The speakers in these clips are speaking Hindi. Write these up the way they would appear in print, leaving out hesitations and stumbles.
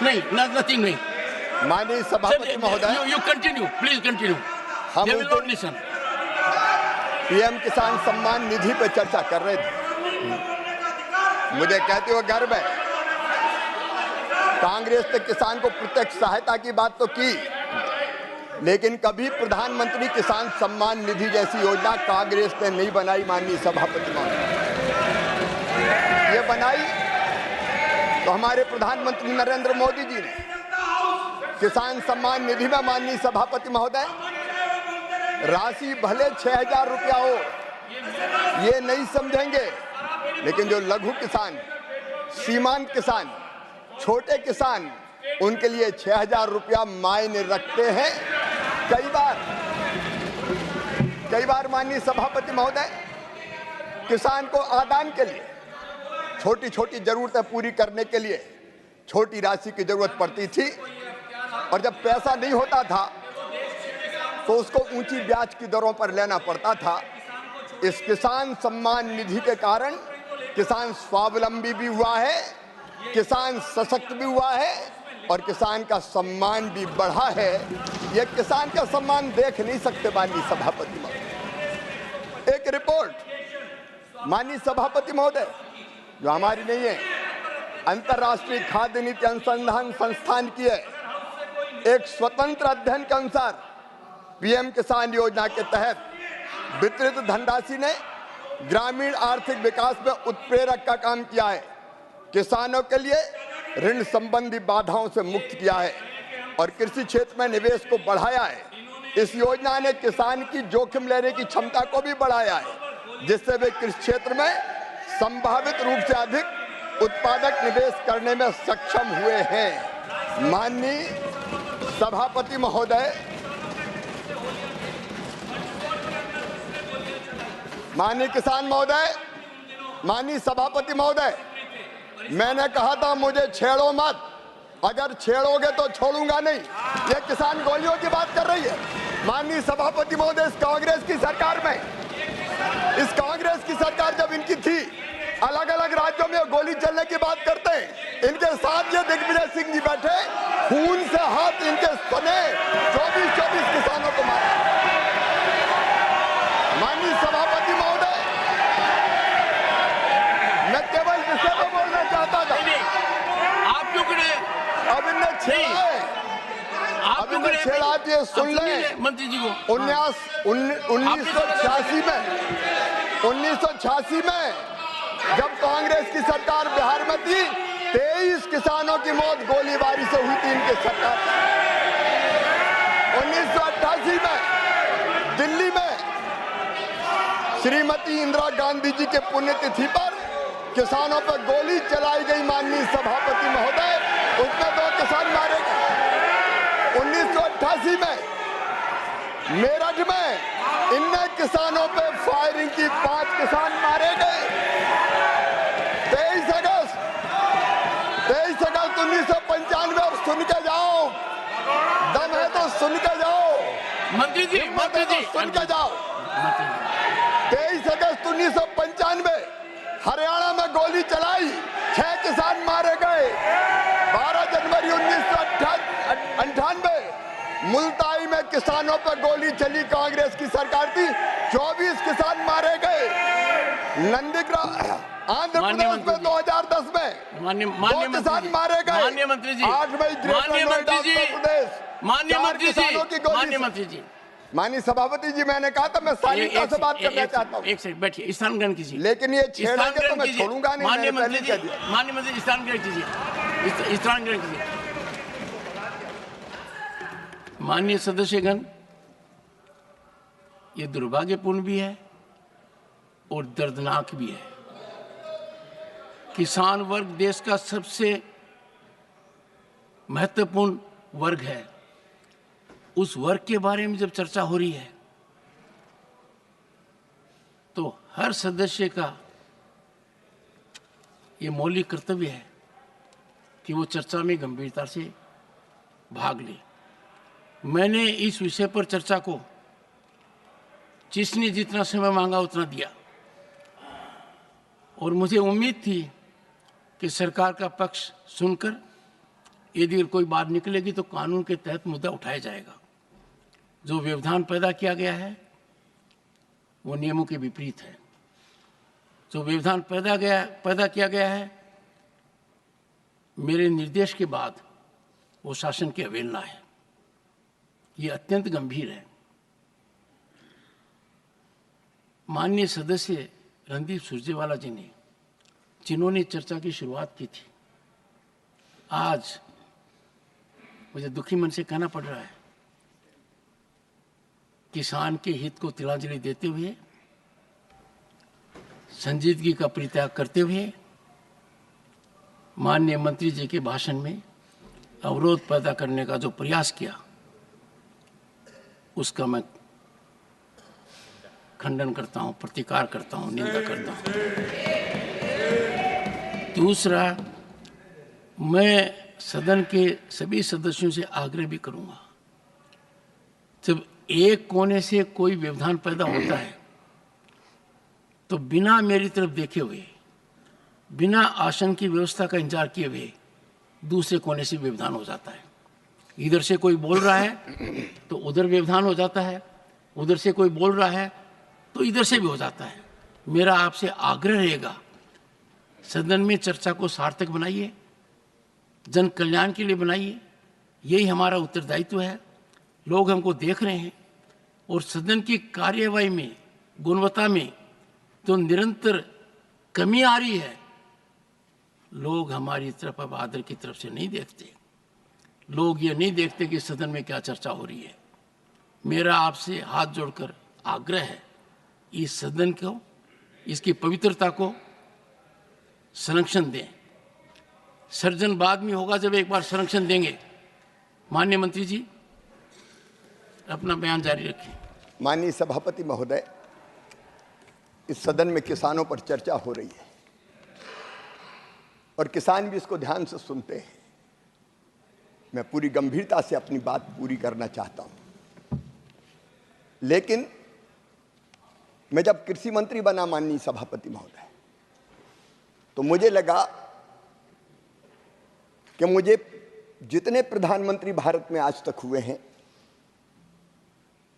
नहीं, नथिंग नहीं। माननीय सभापति महोदय, यू कंटिन्यू, प्लीज कंटिन्यू। हम they will not listen. PM Kisan Samman निधि पर चर्चा कर रहे थे। मुझे कहते हुए गर्व है, कांग्रेस ने किसान को प्रत्यक्ष सहायता की बात तो की, लेकिन कभी प्रधानमंत्री किसान सम्मान निधि जैसी योजना कांग्रेस ने नहीं बनाई। माननीय सभापति महोदय, ये बनाई तो हमारे प्रधानमंत्री नरेंद्र मोदी जी ने। किसान सम्मान निधि में माननीय सभापति महोदय, राशि भले 6,000 रुपया हो, ये नहीं समझेंगे, लेकिन जो लघु किसान, सीमांत किसान, छोटे किसान, उनके लिए 6,000 रुपया मायने रखते हैं। कई बार माननीय सभापति महोदय, किसान को आदान के लिए, छोटी छोटी जरूरतें पूरी करने के लिए छोटी राशि की जरूरत पड़ती थी, और जब पैसा नहीं होता था तो उसको ऊंची ब्याज की दरों पर लेना पड़ता था। इस किसान सम्मान निधि के कारण किसान स्वावलंबी भी हुआ है, किसान सशक्त भी हुआ है, और किसान का सम्मान भी बढ़ा है। ये किसान का सम्मान देख नहीं सकते माननीय सभापति महोदय। एक रिपोर्ट माननीय सभापति महोदय, जो हमारी नहीं है, अंतर्राष्ट्रीय खाद्य नीति अनुसंधान संस्थान की है, एक स्वतंत्र अध्ययन के अनुसार पीएम किसान योजना के तहत वितरित धनराशि ने ग्रामीण आर्थिक विकास में उत्प्रेरक का काम किया है, किसानों के लिए ऋण संबंधी बाधाओं से मुक्त किया है और कृषि क्षेत्र में निवेश को बढ़ाया है। इस योजना ने किसान की जोखिम लेने की क्षमता को भी बढ़ाया है, जिससे वे कृषि क्षेत्र में संभावित रूप से अधिक उत्पादक निवेश करने में सक्षम हुए हैं। माननीय सभापति महोदय, माननीय किसान महोदय, माननीय सभापति महोदय, मैंने कहा था मुझे छेड़ो मत, अगर छेड़ोगे तो छोड़ूंगा नहीं। ये किसान गोलियों की बात कर रही है। माननीय सभापति महोदय, इस कांग्रेस की सरकार जब इनकी थी, अलग अलग राज्यों में गोली चलने की बात करते हैं। इनके साथ ये दिग्विजय सिंह जी बैठे, खून से हाथ इनके सने 24 किसानों को मारा। माननीय सभापति महोदय, मैं केवल विषय में बोलना चाहता था। आप क्यों करे? अब इन्हें छेड़ा है, अब इन्हें छेड़ा दिए। सुन ले मंत्री जी को। 1986 में जब कांग्रेस की सरकार बिहार में थी, 23 किसानों की मौत गोलीबारी से हुई थी इनकी सरकार। 1988 में दिल्ली में श्रीमती इंदिरा गांधी जी के पुण्यतिथि पर किसानों पर गोली चलाई गई। माननीय सभापति महोदय, उसमें 2 किसान मारे गए। 1988 में मेरठ में इन किसानों पे फायरिंग की, 5 किसान मारे गए। 23 अगस्त 1995, अब सुन के जाओ, दम है तो सुन के जाओ मंत्री जी, सुन के जाओ। 23 अगस्त 1995 हरियाणा में गोली चलाई, 6 किसान मारे गए। 12 जनवरी 1998 मुल्ताई में किसानों पर गोली चली, कांग्रेस की सरकार थी, 24 किसान मारे गए। नंदीग्राम आंध्र प्रदेश में 2010 में 2 किसान मारे गए। 8 मई माननीय सभापति जी, मैंने कहा था मैं शालीनता से बात करना चाहता हूँ। एक सेकंड बैठिए, स्थान ग्रहण कीजिए। लेकिन ये छेड़ेंगे तो मैं छोड़ूंगा नहीं। माननीय मंत्री जी, स्थान ग्रहण कीजिए, स्थान ग्रहण कीजिए। माननीय सदस्यगण, ये दुर्भाग्यपूर्ण भी है और दर्दनाक भी है। किसान वर्ग देश का सबसे महत्वपूर्ण वर्ग है। उस वर्ग के बारे में जब चर्चा हो रही है तो हर सदस्य का ये मौलिक कर्तव्य है कि वो चर्चा में गंभीरता से भाग ले। मैंने इस विषय पर चर्चा को जिसने जितना समय मांगा उतना दिया और मुझे उम्मीद थी कि सरकार का पक्ष सुनकर यदि कोई बात निकलेगी तो कानून के तहत मुद्दा उठाया जाएगा। जो व्यवधान पैदा किया गया है वो नियमों के विपरीत है। जो व्यवधान पैदा किया गया है मेरे निर्देश के बाद वो शासन की अवहेलना है। ये अत्यंत गंभीर है। माननीय सदस्य रणदीप सुरजेवाला जी ने, जिन्होंने चर्चा की शुरुआत की थी, आज मुझे दुखी मन से कहना पड़ रहा है, किसान के हित को तिलांजलि देते हुए, संजीदगी का परित्याग करते हुए माननीय मंत्री जी के भाषण में अवरोध पैदा करने का जो प्रयास किया, उसका मैं खंडन करता हूं, प्रतिकार करता हूं, निंदा करता हूं। दूसरा, मैं सदन के सभी सदस्यों से आग्रह भी करूंगा, जब एक कोने से कोई व्यवधान पैदा होता है तो बिना मेरी तरफ देखे हुए, बिना आसन की व्यवस्था का इंतजार किए हुए दूसरे कोने से व्यवधान हो जाता है। इधर से कोई बोल रहा है तो उधर व्यवधान हो जाता है, उधर से कोई बोल रहा है तो इधर से भी हो जाता है। मेरा आपसे आग्रह रहेगा, सदन में चर्चा को सार्थक बनाइए, जन कल्याण के लिए बनाइए। यही हमारा उत्तरदायित्व है। लोग हमको देख रहे हैं और सदन की कार्यवाही में, गुणवत्ता में तो निरंतर कमी आ रही है। लोग हमारी तरफ अब आदर की तरफ से नहीं देखते। लोग ये नहीं देखते कि सदन में क्या चर्चा हो रही है। मेरा आपसे हाथ जोड़कर आग्रह है, इस सदन को, इसकी पवित्रता को संरक्षण दें। सर्जन बाद में होगा जब एक बार संरक्षण देंगे। माननीय मंत्री जी, अपना बयान जारी रखें। माननीय सभापति महोदय, इस सदन में किसानों पर चर्चा हो रही है और किसान भी इसको ध्यान से सुनते हैं। मैं पूरी गंभीरता से अपनी बात पूरी करना चाहता हूं, लेकिन मैं जब कृषि मंत्री बना माननीय सभापति महोदय, तो मुझे लगा कि मुझे जितने प्रधानमंत्री भारत में आज तक हुए हैं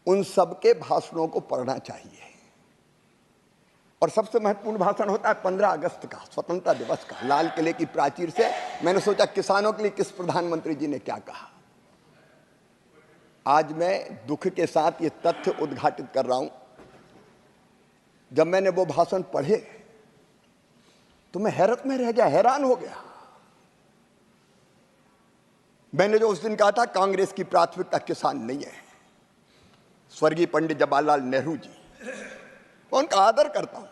उन सबके भाषणों को पढ़ना चाहिए। और सबसे महत्वपूर्ण भाषण होता है 15 अगस्त का, स्वतंत्रता दिवस का, लाल किले की प्राचीर से। मैंने सोचा किसानों के लिए किस प्रधानमंत्री जी ने क्या कहा। आज मैं दुख के साथ ये तथ्य उद्घाटित कर रहा हूं, जब मैंने वो भाषण पढ़े तो मैं हैरत में रह गया, हैरान हो गया। मैंने जो उस दिन कहा था, कांग्रेस की प्राथमिकता किसान नहीं है। स्वर्गीय पंडित जवाहरलाल नेहरू जी, मैं उनका आदर करता हूं,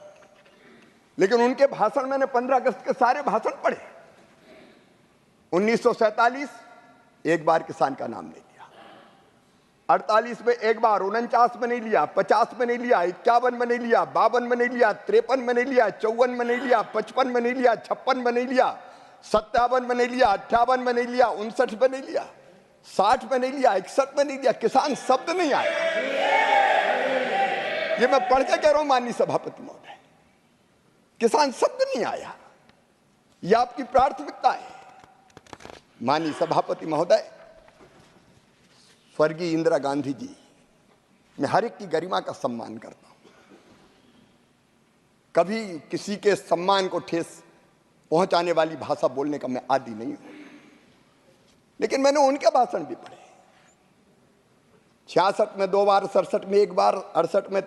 लेकिन उनके भाषण मैंने 15 अगस्त के सारे भाषण पढ़े। 1947 एक बार किसान का नाम नहीं लिया, 48 में एक बार, 49 में नहीं लिया, 50 में नहीं लिया, 51 में नहीं लिया, 52 में नहीं लिया, 53 में नहीं लिया, 54 में नहीं लिया, 55 में नहीं लिया, 56 में नहीं लिया, 57 में नहीं लिया, 58 में नहीं लिया, 59 में नहीं लिया, 60 में नहीं लिया, 61 में नहीं लिया। किसान शब्द नहीं आया। ये मैं पढ़ के कह रहा हूं माननीय सभापति महोदय, किसान शब्द नहीं आया। यह आपकी प्राथमिकता है। माननीय सभापति महोदय, स्वर्गीय इंदिरा गांधी जी, मैं हर एक की गरिमा का सम्मान करता हूं, कभी किसी के सम्मान को ठेस पहुंचाने वाली भाषा बोलने का मैं आदी नहीं हूं, लेकिन मैंने उनके भाषण भी पढ़े। 66 में 2 बार, 67 में 1 बार, 68 में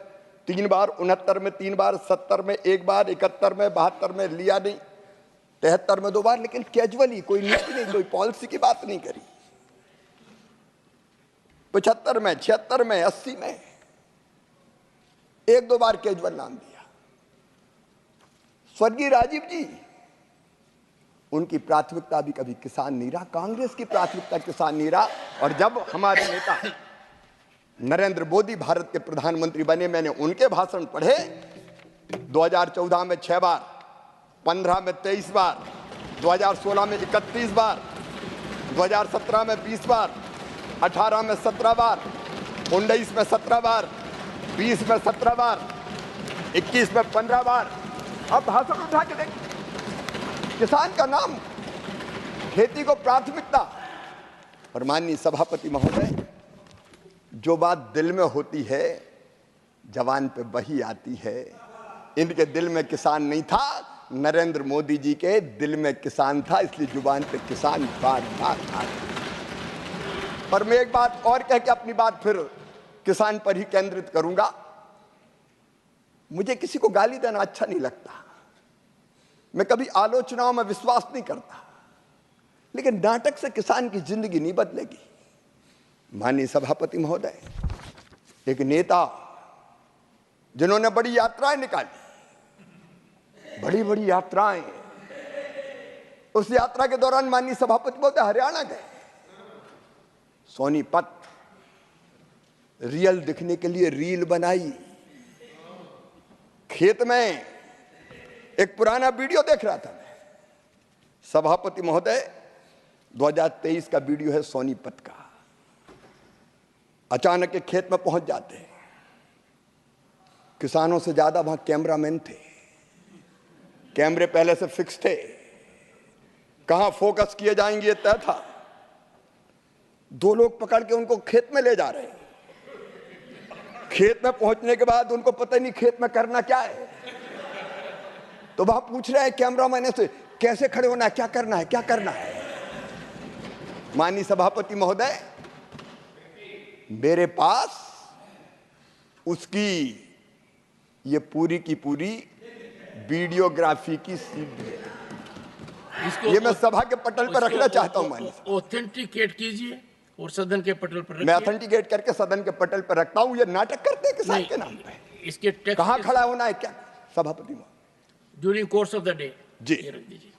3 बार, 69 में 3 बार, 70 में 1 बार, 71 में, 72 में लिया नहीं, 73 में 2 बार, लेकिन कैजुअली, कोई नीति नहीं, कोई पॉलिसी की बात नहीं करी। 75 में, 76 में, 80 में 1-2 बार कैजुअल नाम दिया। स्वर्गीय राजीव जी, उनकी प्राथमिकता भी कभी किसान नहीं रहा, कांग्रेस की प्राथमिकता किसान नहीं रहा। और जब हमारे नेता नरेंद्र मोदी भारत के प्रधानमंत्री बने, मैंने उनके भाषण पढ़े। 2014 में 6 बार, 15 में 23 बार, 2016 में 31 बार, 2017 में 20 बार, 18 में 17 बार, 19 में 17 बार, 20 में 17 बार, 21 में 15 बार। अब भाषण उठा के देखिए, किसान का नाम, खेती को प्राथमिकता, और माननीय सभापति महोदय, जो बात दिल में होती है जवान पे वही आती है। इनके दिल में किसान नहीं था, नरेंद्र मोदी जी के दिल में किसान था, इसलिए जुबान पे किसान बार बार आता। पर मैं एक बात और कह के अपनी बात फिर किसान पर ही केंद्रित करूंगा। मुझे किसी को गाली देना अच्छा नहीं लगता, मैं कभी आलोचनाओं में विश्वास नहीं करता, लेकिन नाटक से किसान की जिंदगी नहीं बदलेगी। माननीय सभापति महोदय, एक नेता जिन्होंने बड़ी यात्राएं निकाली, बड़ी बड़ी यात्राएं, उस यात्रा के दौरान माननीय सभापति महोदय हरियाणा गए, सोनीपत रियल दिखने के लिए रील बनाई। खेत में एक पुराना वीडियो देख रहा था मैं, सभापति महोदय 2023 का वीडियो है सोनीपत का। अचानक एक खेत में पहुंच जाते हैं, किसानों से ज्यादा वहां कैमरामैन थे, कैमरे पहले से फिक्स थे, कहां फोकस किए जाएंगे तय था। 2 लोग पकड़ के उनको खेत में ले जा रहे हैं। खेत में पहुंचने के बाद उनको पता नहीं खेत में करना क्या है, तो वहां पूछ रहे हैं कैमरामैन से कैसे खड़े होना है, क्या करना है, क्या करना है। माननीय सभापति महोदय, मेरे पास उसकी ये पूरी की पूरी वीडियोग्राफी की सीडी है। ये मैं सभा के पटल पर रखना चाहता हूं। माननीय ऑथेंटिकेट कीजिए और सदन के पटल पर मैं ऑथेंटिकेट करके सदन के पटल पर रखता हूं। ये नाटक करते हैं किसान के नाम पे। इसके टेक्स्ट कहां खड़ा होना है, क्या सभापति महोदय during course of the day जी ये रख दीजिए।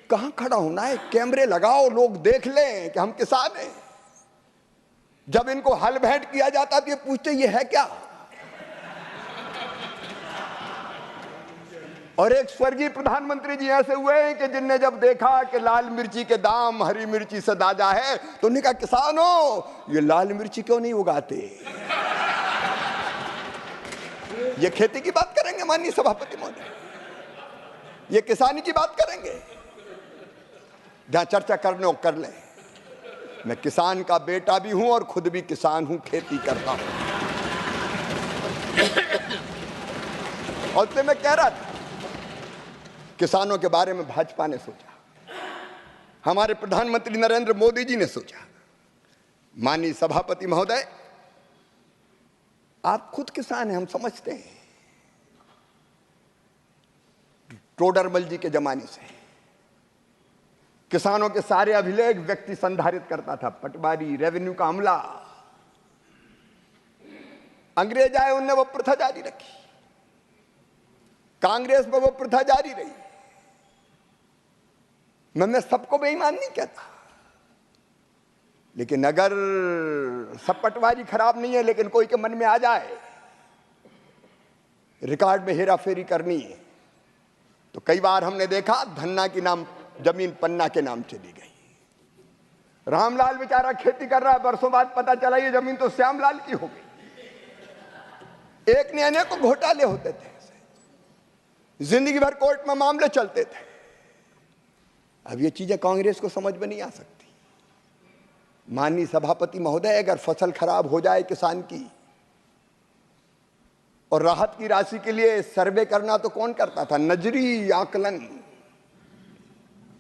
कहां खड़ा होना है, कैमरे लगाओ, लोग देख लें कि हम किसान हैं। जब इनको हल भेंट किया जाता तो ये पूछते ये है क्या। और एक स्वर्गीय प्रधानमंत्री जी ऐसे हुए हैं कि जिनने जब देखा कि लाल मिर्ची के दाम हरी मिर्ची से दादा है तो उन्होंने कहा किसानों ये लाल मिर्ची क्यों नहीं उगाते। ये खेती की बात करेंगे माननीय सभापति महोदय, ये किसानी की बात करेंगे। जहां चर्चा करने हो कर ले। मैं किसान का बेटा भी हूं और खुद भी किसान हूं, खेती करता हूं। और तो मैं कह रहा था किसानों के बारे में भाजपा ने सोचा, हमारे प्रधानमंत्री नरेंद्र मोदी जी ने सोचा। माननीय सभापति महोदय, आप खुद किसान हैं, हम समझते हैं। टोडरमल जी के जमाने से किसानों के सारे अभिलेख व्यक्ति संधारित करता था, पटवारी, रेवेन्यू का अमला। अंग्रेज आए, उनने वो प्रथा जारी रखी, कांग्रेस में वो प्रथा जारी रही। मैं सबको बेईमान नहीं कहता, लेकिन अगर सब पटवारी खराब नहीं है, लेकिन कोई के मन में आ जाए रिकॉर्ड में हेरा फेरी करनी है, तो कई बार हमने देखा धन्ना की नाम जमीन पन्ना के नाम चली गई। रामलाल बेचारा खेती कर रहा है, बरसों बाद पता चला ये जमीन तो श्यामलाल की हो गई। एक ने अनेकों घोटाले होते थे, जिंदगी भर कोर्ट में मामले चलते थे। अब ये चीजें कांग्रेस को समझ में नहीं आ सकती। माननीय सभापति महोदय, अगर फसल खराब हो जाए किसान की और राहत की राशि के लिए सर्वे करना तो कौन करता था, नजरी आकलन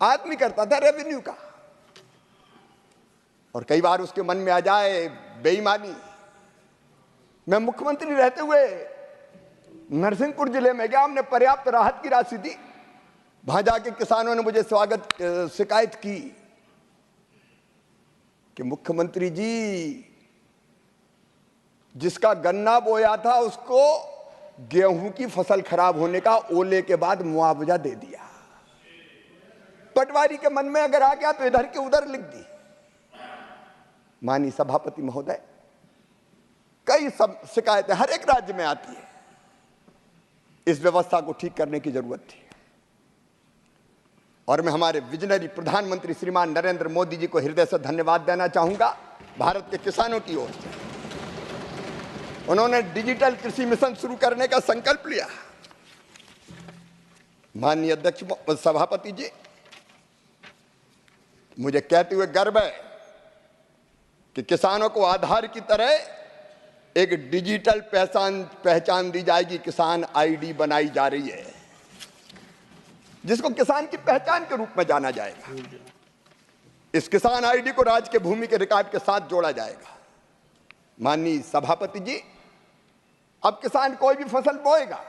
आदमी करता था, रेवेन्यू का। और कई बार उसके मन में आ जाए बेईमानी। मैं मुख्यमंत्री रहते हुए नरसिंहपुर जिले में गया, हमने पर्याप्त राहत की राशि दी। वहां जाके किसानों ने मुझे शिकायत की कि मुख्यमंत्री जी, जिसका गन्ना बोया था उसको गेहूं की फसल खराब होने का ओले के बाद मुआवजा दे दिया। पटवारी के मन में अगर आ गया तो इधर के उधर लिख दी। माननीय सभापति महोदय, कई सब शिकायतें हर एक राज्य में आती है। इस व्यवस्था को ठीक करने की जरूरत थी और मैं हमारे विजनरी प्रधानमंत्री श्रीमान नरेंद्र मोदी जी को हृदय से धन्यवाद देना चाहूंगा। भारत के किसानों की ओर से उन्होंने डिजिटल कृषि मिशन शुरू करने का संकल्प लिया। माननीय अध्यक्ष सभापति जी, मुझे कहते हुए गर्व है कि किसानों को आधार की तरह एक डिजिटल पहचान दी जाएगी। किसान आईडी बनाई जा रही है, जिसको किसान की पहचान के रूप में जाना जाएगा। इस किसान आईडी को राज्य के भूमि के रिकॉर्ड के साथ जोड़ा जाएगा। माननीय सभापति जी, अब किसान कोई भी फसल बोएगा,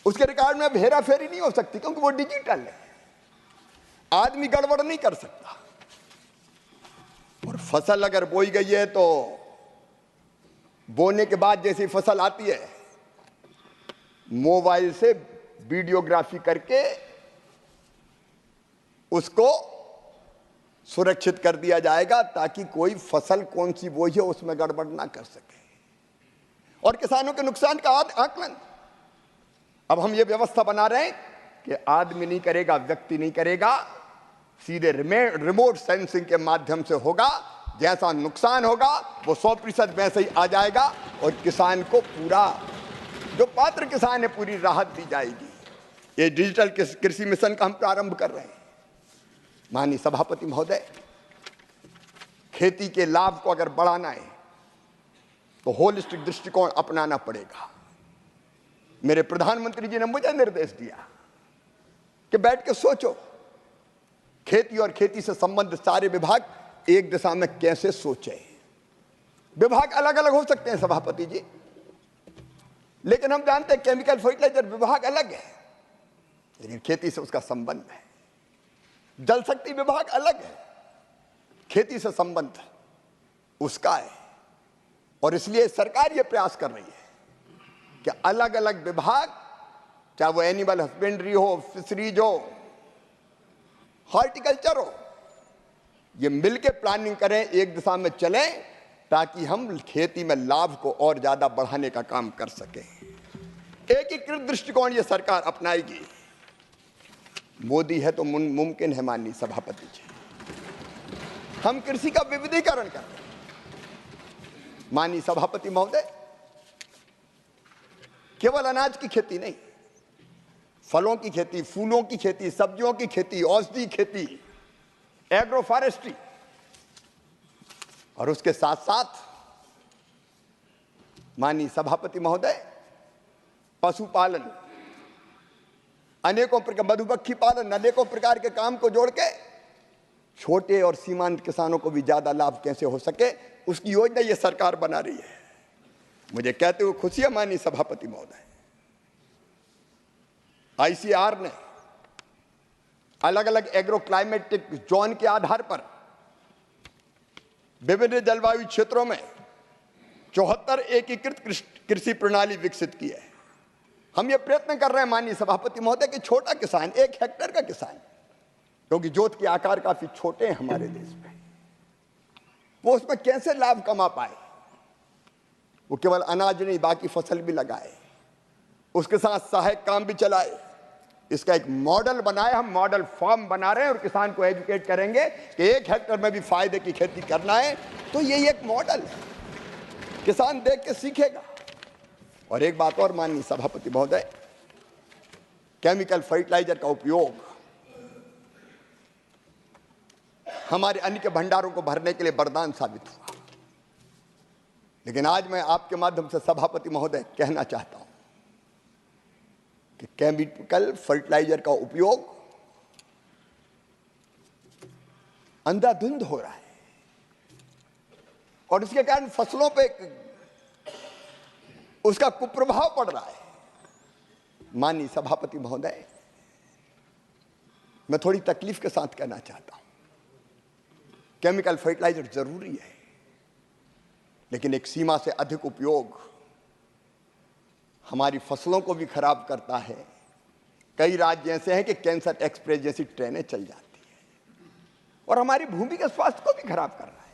उसके रिकॉर्ड में हेरा फेरी नहीं हो सकती, क्योंकि वो डिजिटल है। आदमी गड़बड़ नहीं कर सकता। और फसल अगर बोई गई है तो बोने के बाद जैसी फसल आती है, मोबाइल से वीडियोग्राफी करके उसको सुरक्षित कर दिया जाएगा, ताकि कोई फसल कौन सी बोई है उसमें गड़बड़ ना कर सके। और किसानों के नुकसान का आकलन अब हम ये व्यवस्था बना रहे हैं कि आदमी नहीं करेगा, व्यक्ति नहीं करेगा, सीधे रिमोट सेंसिंग के माध्यम से होगा। जैसा नुकसान होगा वो 100% वैसे ही आ जाएगा और किसान को पूरा, जो पात्र किसान है, पूरी राहत दी जाएगी। ये डिजिटल कृषि मिशन का हम प्रारंभ कर रहे हैं। माननीय सभापति महोदय, खेती के लाभ को अगर बढ़ाना है तो होलिस्टिक दृष्टिकोण अपनाना पड़ेगा। मेरे प्रधानमंत्री जी ने मुझे निर्देश दिया कि बैठ के सोचो, खेती और खेती से संबंधित सारे विभाग एक दिशा में कैसे सोचे। विभाग अलग अलग हो सकते हैं सभापति जी, लेकिन हम जानते हैं केमिकल फर्टिलाइजर विभाग अलग है, लेकिन खेती से उसका संबंध है। जल शक्ति विभाग अलग है, खेती से संबंध उसका है। और इसलिए सरकार यह प्रयास कर रही है कि अलग अलग विभाग, चाहे वो एनिमल हस्बेंड्री हो, फिशरीज हो, हॉर्टिकल्चर हो, ये मिलके प्लानिंग करें, एक दिशा में चलें, ताकि हम खेती में लाभ को और ज्यादा बढ़ाने का काम कर सकें। एकीकृत दृष्टिकोण ये सरकार अपनाएगी। मोदी है तो मुमकिन है। माननीय सभापति जी, हम कृषि का विविधीकरण करते हैं। माननीय सभापति महोदय, केवल अनाज की खेती नहीं, फलों की खेती, फूलों की खेती, सब्जियों की खेती, औषधि खेती, एग्रो फॉरेस्ट्री, और उसके साथ साथ माननीय सभापति महोदय, पशुपालन, अनेकों प्रकार, मधुमक्खी पालन, अनेकों प्रकार के काम को जोड़ के छोटे और सीमांत किसानों को भी ज्यादा लाभ कैसे हो सके, उसकी योजना ये सरकार बना रही है। मुझे कहते हुए खुशी है माननीय सभापति महोदय, आईसीआर ने अलग अलग एग्रो क्लाइमेटिक जोन के आधार पर विभिन्न जलवायु क्षेत्रों में 74 एकीकृत कृषि प्रणाली विकसित की है। हम ये प्रयत्न कर रहे हैं माननीय सभापति महोदय कि छोटा किसान, 1 हेक्टेयर का किसान, क्योंकि जोत के आकार काफी छोटे हैं हमारे देश में, वो उसमें कैसे लाभ कमा पाए। वो केवल अनाज नहीं, बाकी फसल भी लगाए, उसके साथ सहायक काम भी चलाए। इसका एक मॉडल बनाए, हम मॉडल फार्म बना रहे हैं और किसान को एजुकेट करेंगे कि 1 हेक्टेयर में भी फायदे की खेती करना है। तो यही एक मॉडल है, किसान देख के सीखेगा। और एक बात और माननीय सभापति महोदय, केमिकल फर्टिलाइजर का उपयोग हमारे अन्न के भंडारों को भरने के लिए वरदान साबित हुआ। लेकिन आज मैं आपके माध्यम से सभापति महोदय कहना चाहता हूं कि केमिकल फर्टिलाइजर का उपयोग अंधाधुंध हो रहा है और इसके कारण फसलों पे उसका कुप्रभाव पड़ रहा है। माननीय सभापति महोदय, मैं थोड़ी तकलीफ के साथ कहना चाहता हूं, केमिकल फर्टिलाइजर जरूरी है, लेकिन एक सीमा से अधिक उपयोग हमारी फसलों को भी खराब करता है। कई राज्य ऐसे हैं कि कैंसर एक्सप्रेस जैसी ट्रेनें चल जाती हैं और हमारी भूमि के स्वास्थ्य को भी खराब कर रहा है।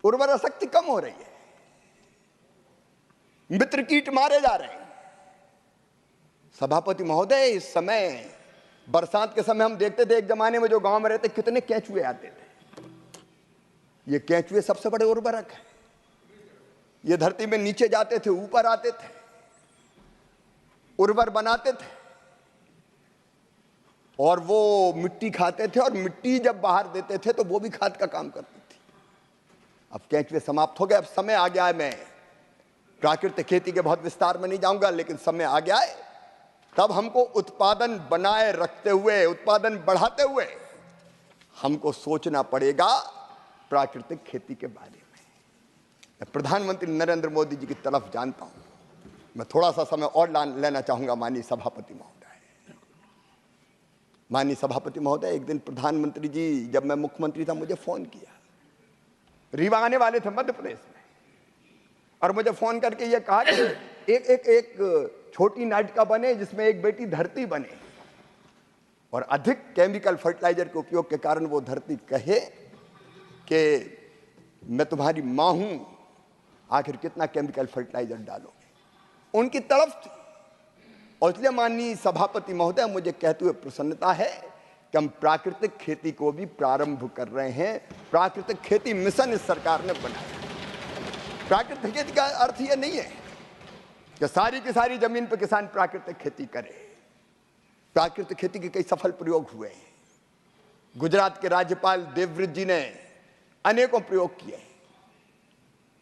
उर्वरा शक्ति कम हो रही है, मित्र कीट मारे जा रहे हैं। सभापति महोदय, इस समय बरसात के समय हम देखते थे, एक जमाने में जो गांव में रहते कितने केंचुए आते थे। ये केंचुए सबसे बड़े उर्वरक है। ये धरती में नीचे जाते थे, ऊपर आते थे, उर्वर बनाते थे। और वो मिट्टी खाते थे और मिट्टी जब बाहर देते थे तो वो भी खाद का काम करती थी। अब केंचुए समाप्त हो गए, अब समय आ गया है। मैं प्राकृतिक खेती के बहुत विस्तार में नहीं जाऊंगा, लेकिन समय आ गया है तब हमको उत्पादन बनाए रखते हुए, उत्पादन बढ़ाते हुए हमको सोचना पड़ेगा प्राकृतिक खेती के बारे में। मैं प्रधानमंत्री नरेंद्र मोदी जी की तरफ जानता हूं। मैं थोड़ा सा समय और लेना चाहूंगा माननीय सभापति महोदय। माननीय सभापति महोदय, एक दिन प्रधानमंत्री जी जब मैं मुख्यमंत्री था मुझे फोन किया, रीवा आने वाले थे मध्य प्रदेश में, और मुझे फोन करके ये कहा कि एक छोटी नाटिका बने जिसमें एक बेटी धरती बने, और अधिक केमिकल फर्टिलाइजर के उपयोग के कारण वो धरती कहे कि मैं तुम्हारी मां हूं, आखिर कितना केमिकल फर्टिलाइजर डालोगे। उनकी तड़फ थी। और इसलिए माननीय सभापति महोदय, मुझे कहते हुए प्रसन्नता है कि हम प्राकृतिक खेती को भी प्रारंभ कर रहे हैं। प्राकृतिक खेती मिशन इस सरकार ने बनाया। प्राकृतिक खेती का अर्थ यह नहीं है कि सारी की सारी जमीन पर किसान प्राकृतिक खेती करे। प्राकृतिक खेती के कई सफल प्रयोग हुए हैं। गुजरात के राज्यपाल देवव्रत जी ने अनेकों प्रयोग किए।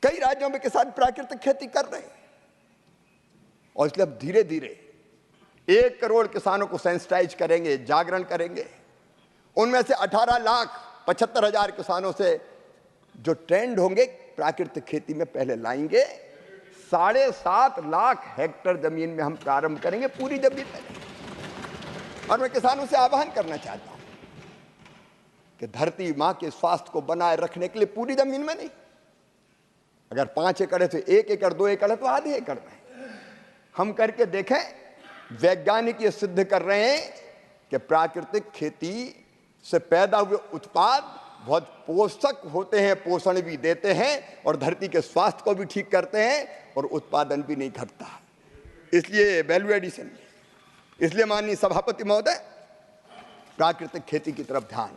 कई राज्यों में किसान प्राकृतिक खेती कर रहे हैं, और इसलिए अब धीरे धीरे 1 करोड़ किसानों को सेंसिटाइज करेंगे, जागरण करेंगे। उनमें से 18,75,000 किसानों से जो ट्रेंड होंगे प्राकृतिक खेती में पहले लाएंगे। 7.5 लाख हेक्टेयर जमीन में हम प्रारंभ करेंगे, पूरी जमीन में। और मैं किसानों से आह्वान करना चाहता हूं कि धरती मां के स्वास्थ्य को बनाए रखने के लिए पूरी जमीन में नहीं, अगर 5 एकड़ है तो 1 एकड़, 2 एकड़ है तो आधे एकड़ में हम करके देखें। वैज्ञानिक ये सिद्ध कर रहे हैं कि प्राकृतिक खेती से पैदा हुए उत्पाद बहुत पोषक होते हैं, पोषण भी देते हैं, और धरती के स्वास्थ्य को भी ठीक करते हैं, और उत्पादन भी नहीं घटता। इसलिए वैल्यू एडिशन, इसलिए माननीय सभापति महोदय, प्राकृतिक खेती की तरफ ध्यान।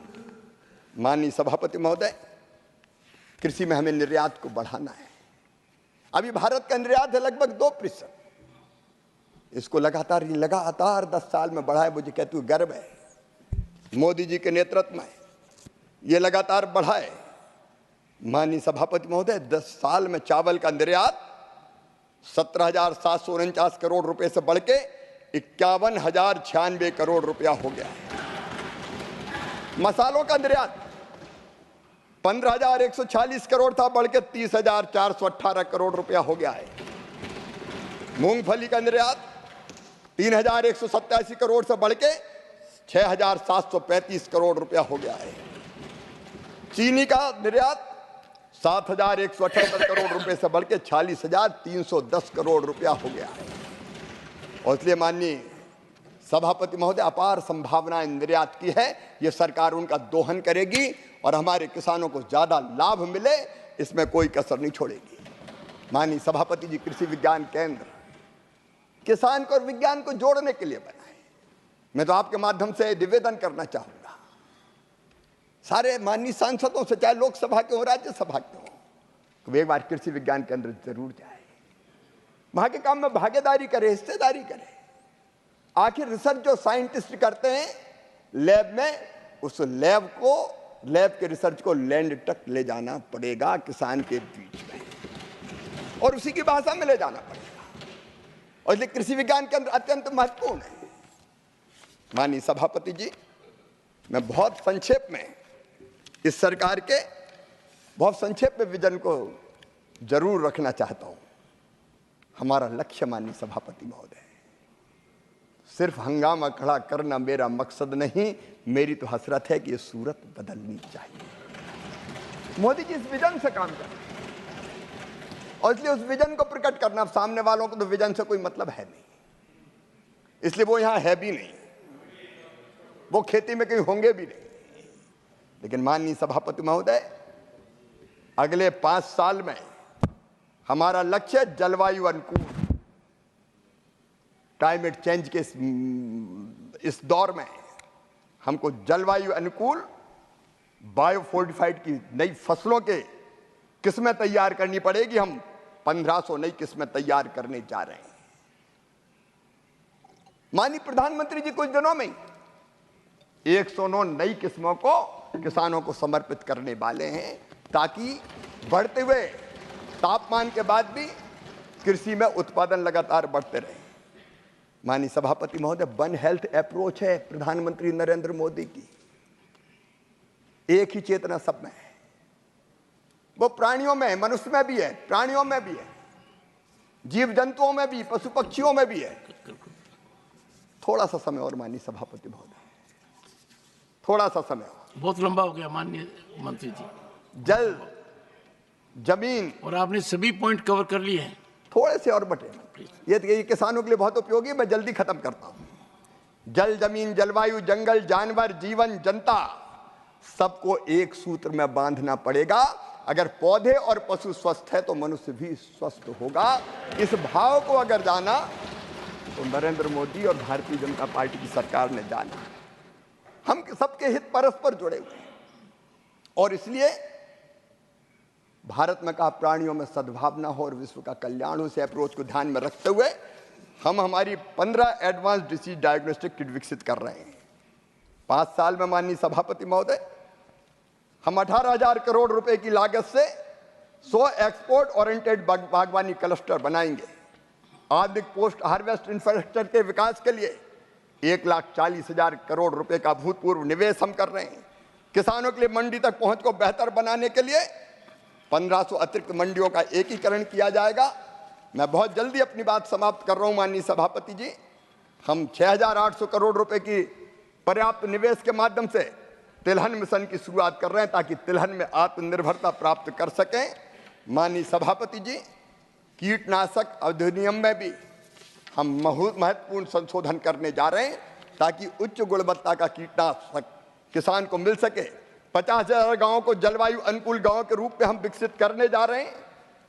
माननीय सभापति महोदय, कृषि में हमें निर्यात को बढ़ाना है। अभी भारत का निर्यात है लगभग 2%। इसको लगातार 10 साल में बढ़ा है। मुझे कहते हुए गर्व है, मोदी जी के नेतृत्व में ये लगातार बढ़ा है। माननीय सभापति महोदय, 10 साल में चावल का निर्यात 17,749 करोड़ रुपए से बढ़ के 51,096 करोड़ रुपया हो गया है। मसालों का निर्यात 15,140 करोड़ था, बढ़ के 30,418 करोड़ रुपया हो गया है। मूंगफली का निर्यात 3,187 करोड़ से बढ़ के 6,735 करोड़ रुपया हो गया है। चीनी का निर्यात 7,178 करोड़ रुपए से बढ़ के 46,310 करोड़ रुपया हो गया है। और इसलिए माननीय सभापति महोदय, अपार संभावनाएं निर्यात की है। ये सरकार उनका दोहन करेगी और हमारे किसानों को ज्यादा लाभ मिले, इसमें कोई कसर नहीं छोड़ेगी। माननीय सभापति जी, कृषि विज्ञान केंद्र किसान को और विज्ञान को जोड़ने के लिए बनाए। मैं तो आपके माध्यम से निवेदन करना चाहूंगा सारे माननीय सांसदों से, चाहे लोकसभा के हो राज्यसभा के हो, तो एक बार कृषि विज्ञान केंद्र जरूर जाए, वहां के काम में भागीदारी करे, हिस्सेदारी करे। आखिर रिसर्च जो साइंटिस्ट करते हैं लैब में, उस लैब के रिसर्च को लैंड तक ले जाना पड़ेगा, किसान के बीच में, और उसी की भाषा में ले जाना पड़ेगा। और इसलिए कृषि विज्ञान केंद्र अत्यंत महत्वपूर्ण है। माननीय सभापति जी, मैं बहुत संक्षेप में इस सरकार के बहुत संक्षेप में विजन को जरूर रखना चाहता हूं। हमारा लक्ष्य माननीय सभापति महोदय, सिर्फ हंगामा खड़ा करना मेरा मकसद नहीं, मेरी तो हसरत है कि ये सूरत बदलनी चाहिए। मोदी जी इस विजन से काम कर रहे हैं, और इसलिए उस विजन को प्रकट करना। सामने वालों को तो विजन से कोई मतलब है नहीं, इसलिए वो यहां है भी नहीं, वो खेती में कहीं होंगे भी नहीं। लेकिन माननीय सभापति महोदय, अगले 5 साल में हमारा लक्ष्य जलवायु अनुकूल, क्लाइमेट चेंज के इस दौर में हमको जलवायु अनुकूल बायोफोर्टिफाइड की नई फसलों के किस्में तैयार करनी पड़ेगी। हम 1500 नई किस्में तैयार करने जा रहे हैं। माननीय प्रधानमंत्री जी कुछ दिनों में 109 नई किस्मों को किसानों को समर्पित करने वाले हैं, ताकि बढ़ते हुए तापमान के बाद भी कृषि में उत्पादन लगातार बढ़ते रहे। माननीय सभापति महोदय, वन हेल्थ अप्रोच है प्रधानमंत्री नरेंद्र मोदी की। एक ही चेतना सब में है, वो प्राणियों में है, मनुष्य में भी है, प्राणियों में भी है, जीव जंतुओं में भी, पशु पक्षियों में भी है। थोड़ा सा समय और माननीय सभापति महोदय, थोड़ा सा समय और। बहुत लंबा हो गया माननीय मंत्री जी। जल, जमीन, और आपने सभी पॉइंट कवर कर लिए हैं। थोड़े से और बटे, ये किसानों के लिए बहुत उपयोगी, मैं जल्दी खत्म करता हूं। जल, जमीन, जलवायु, जंगल, जानवर, जीवन, जनता, सबको एक सूत्र में बांधना पड़ेगा। अगर पौधे और पशु स्वस्थ है तो मनुष्य भी स्वस्थ होगा। इस भाव को अगर जाना तो नरेंद्र मोदी और भारतीय जनता पार्टी की सरकार ने जाना। हम सबके हित परस्पर जुड़े हुए हैं, और इसलिए भारत में कहा प्राणियों में सद्भावना हो और विश्व का कल्याण हो, से अप्रोच को ध्यान में रखते हुए हम हमारी 15 एडवांस डिसीज डायग्नोस्टिक किट विकसित कर रहे हैं। 5 साल में माननीय सभापति महोदय, हम 18,000 करोड़ रुपए की लागत से 100 एक्सपोर्ट ओरिएंटेड बागवानी क्लस्टर बनाएंगे। आधुनिक पोस्ट हार्वेस्ट इंफ्रास्ट्रक्चर के विकास के लिए 1,40,000 करोड़ रुपए का भूतपूर्व निवेश हम कर रहे हैं। किसानों के लिए मंडी तक पहुंच को बेहतर बनाने के लिए 1500 अतिरिक्त मंडियों का एकीकरण किया जाएगा। मैं बहुत जल्दी अपनी बात समाप्त कर रहा हूं माननीय सभापति जी। हम 6,800 करोड़ रुपए की पर्याप्त निवेश के माध्यम से तिलहन मिशन की शुरुआत कर रहे हैं, ताकि तिलहन में आत्मनिर्भरता प्राप्त कर सकें। माननीय सभापति जी, कीटनाशक अधिनियम में भी हम महत्वपूर्ण संशोधन करने जा रहे हैं, ताकि उच्च गुणवत्ता का कीटनाशक किसान को मिल सके। 50,000 गांवों को जलवायु अनुकूल गांव के रूप में हम विकसित करने जा रहे हैं,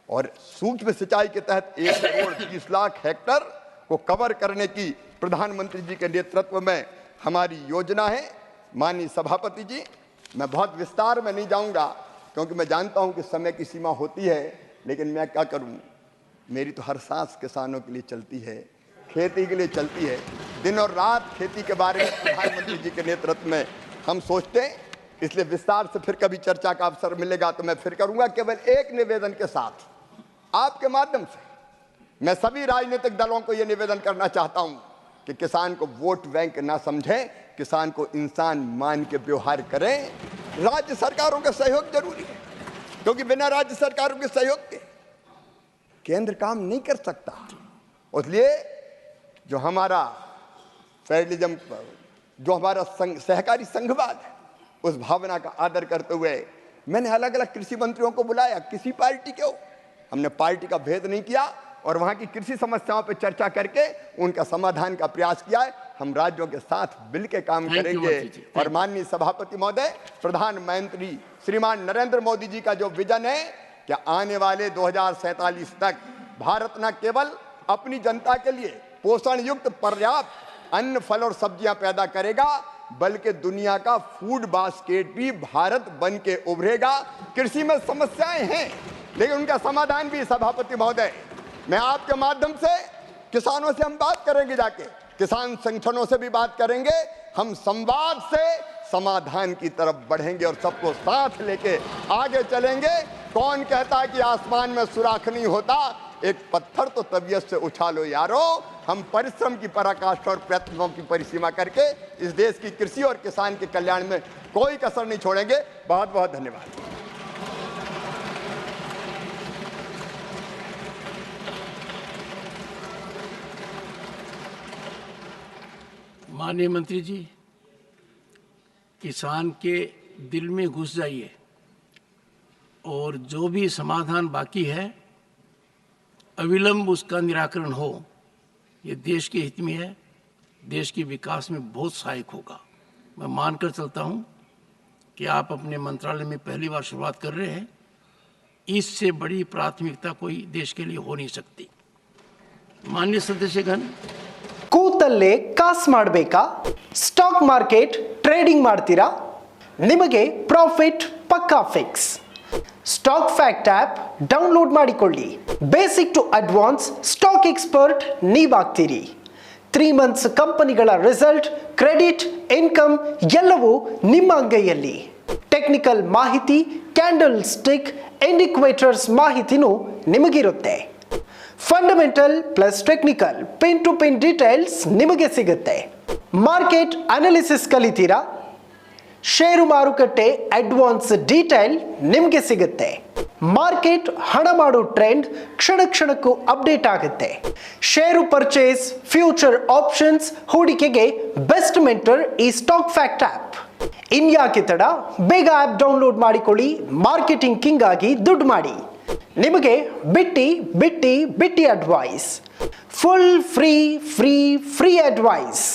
और सूक्ष्म सिंचाई के तहत 1 करोड़ 30 लाख हेक्टर को कवर करने की प्रधानमंत्री जी के नेतृत्व में हमारी योजना है। माननीय सभापति जी, मैं बहुत विस्तार में नहीं जाऊंगा, क्योंकि मैं जानता हूं कि समय की सीमा होती है, लेकिन मैं क्या करूं, मेरी तो हर सांस किसानों के लिए चलती है, खेती के लिए चलती है। दिन और रात खेती के बारे में प्रधानमंत्री जी के नेतृत्व में हम सोचते हैं, इसलिए विस्तार से फिर कभी चर्चा का अवसर मिलेगा तो मैं फिर करूंगा। केवल एक निवेदन के साथ, आपके माध्यम से मैं सभी राजनीतिक दलों को यह निवेदन करना चाहता हूं कि किसान को वोट बैंक ना समझें, किसान को इंसान मान के व्यवहार करें। राज्य सरकारों का सहयोग जरूरी है, क्योंकि बिना राज्य सरकारों के सहयोग के केंद्र काम नहीं कर सकता। इसलिए जो हमारा फेडरलिज्म, जो हमारा सहकारी संघवाद है, उस भावना का आदर करते हुए मैंने अलग अलग कृषि मंत्रियों को बुलाया, किसी पार्टी के हो, हमने पार्टी का भेद नहीं किया, और वहां की कृषि समस्याओं पर चर्चा करके उनका समाधान का प्रयास किया है। हम राज्यों के साथ मिलकर काम करेंगे। और माननीय सभापति महोदय, प्रधानमंत्री श्रीमान नरेंद्र मोदी जी का जो विजन है कि आने वाले 2047 तक भारत न केवल अपनी जनता के लिए पोषण युक्त पर्याप्त अन्न, फल और सब्जियां पैदा करेगा, बल्कि दुनिया का फूड बास्केट भी भारत बन के उभरेगा। कृषि में समस्याएं हैं, लेकिन उनका समाधान भी, सभापति महोदय, मैं आपके माध्यम से किसानों से हम बात करेंगे, जाके किसान संगठनों से भी बात करेंगे। हम संवाद से समाधान की तरफ बढ़ेंगे और सबको साथ लेके आगे चलेंगे। कौन कहता है कि आसमान में सुराख नहीं होता, एक पत्थर तो तबीयत से उछालो यारो। हम परिश्रम की पराकाष्ठा और प्रयत्नों की परिसीमा करके इस देश की कृषि और किसान के कल्याण में कोई कसर नहीं छोड़ेंगे। बहुत बहुत धन्यवाद। माननीय मंत्री जी, किसान के दिल में घुस जाइए, और जो भी समाधान बाकी है अविलंब उसका निराकरण हो। ये देश के हित में है, देश के विकास में बहुत सहायक होगा। मैं मानकर चलता हूँ कि आप अपने मंत्रालय में पहली बार शुरुआत कर रहे हैं, इससे बड़ी प्राथमिकता कोई देश के लिए हो नहीं सकती। माननीय सदस्यगण, ಕೂತಲ್ಲೇ ಕಾಸು ಮಾಡಬೇಕಾ? ಸ್ಟಾಕ್ ಮಾರ್ಕೆಟ್ ಟ್ರೇಡಿಂಗ್ ಮಾಡ್ತೀರಾ? ನಿಮಗೆ ಪ್ರಾಫಿಟ್ ಪಕ್ಕಾ fix. Stock fact app download ಮಾಡಿಕೊಳ್ಳಿ. Basic to advance stock expert ನೀವಾಗ್ತೀರಿ. 3 ಮಂತ್ಸ್ ಕಂಪನಿಗಳ ರಿಸಲ್ಟ್, ಕ್ರೆಡಿಟ್, ಇನ್ಕಮ್ ಎಲ್ಲವೂ ನಿಮ್ಮ ಅಂಗೈಯಲ್ಲಿ. ಟೆಕ್ನಿಕಲ್ ಮಾಹಿತಿ, ಕ್ಯಾಂಡಲ್ ಸ್ಟಿಕ್, ಇಂಡಿಕೇಟರ್ಸ್ ಮಾಹಿತಿನೂ ನಿಮಗಿರುತ್ತೆ. Fundamental plus technical pin to pin details ನಿಮಗೆ ಸಿಗುತ್ತೆ. Market analysis ಕಲಿತೀರಾ? ಷೇರು ಮಾರುಕಟ್ಟೆ ಅಡ್ವಾನ್ಸ್ ಡೀಟೇಲ್ ನಿಮಗೆ ಸಿಗುತ್ತೆ. ಮಾರ್ಕೆಟ್ ಹಣ ಮಾಡೋ ಟ್ರೆಂಡ್ ಕ್ಷಣ ಕ್ಷಣಕ್ಕೂ ಅಪ್ಡೇಟ್ ಆಗುತ್ತೆ. ಷೇರು ಪರ್ಚೇಸ್, ಫ್ಯೂಚರ್ ಆಪ್ಷನ್ಸ್, ಹೂಡಿಕೆಗೆ ಬೆಸ್ಟ್ ಮೆಂಟರ್ ಈ ಸ್ಟಾಕ್ ಫ್ಯಾಕ್ಟ್ ಆ್ಯಪ್. ಇನ್ಯಾಕೆ ತಡ, ಬೇಗ ಆ್ಯಪ್ ಡೌನ್ಲೋಡ್ ಮಾಡಿಕೊಳ್ಳಿ. ಮಾರ್ಕೆಟಿಂಗ್ ಕಿಂಗ್ ಆಗಿ ದುಡ್ಡು ಮಾಡಿ. ನಿಮಗೆ ಬಿಟ್ಟಿ ಅಡ್ವೈಸ್, ಫುಲ್ ಫ್ರೀ ಅಡ್ವೈಸ್.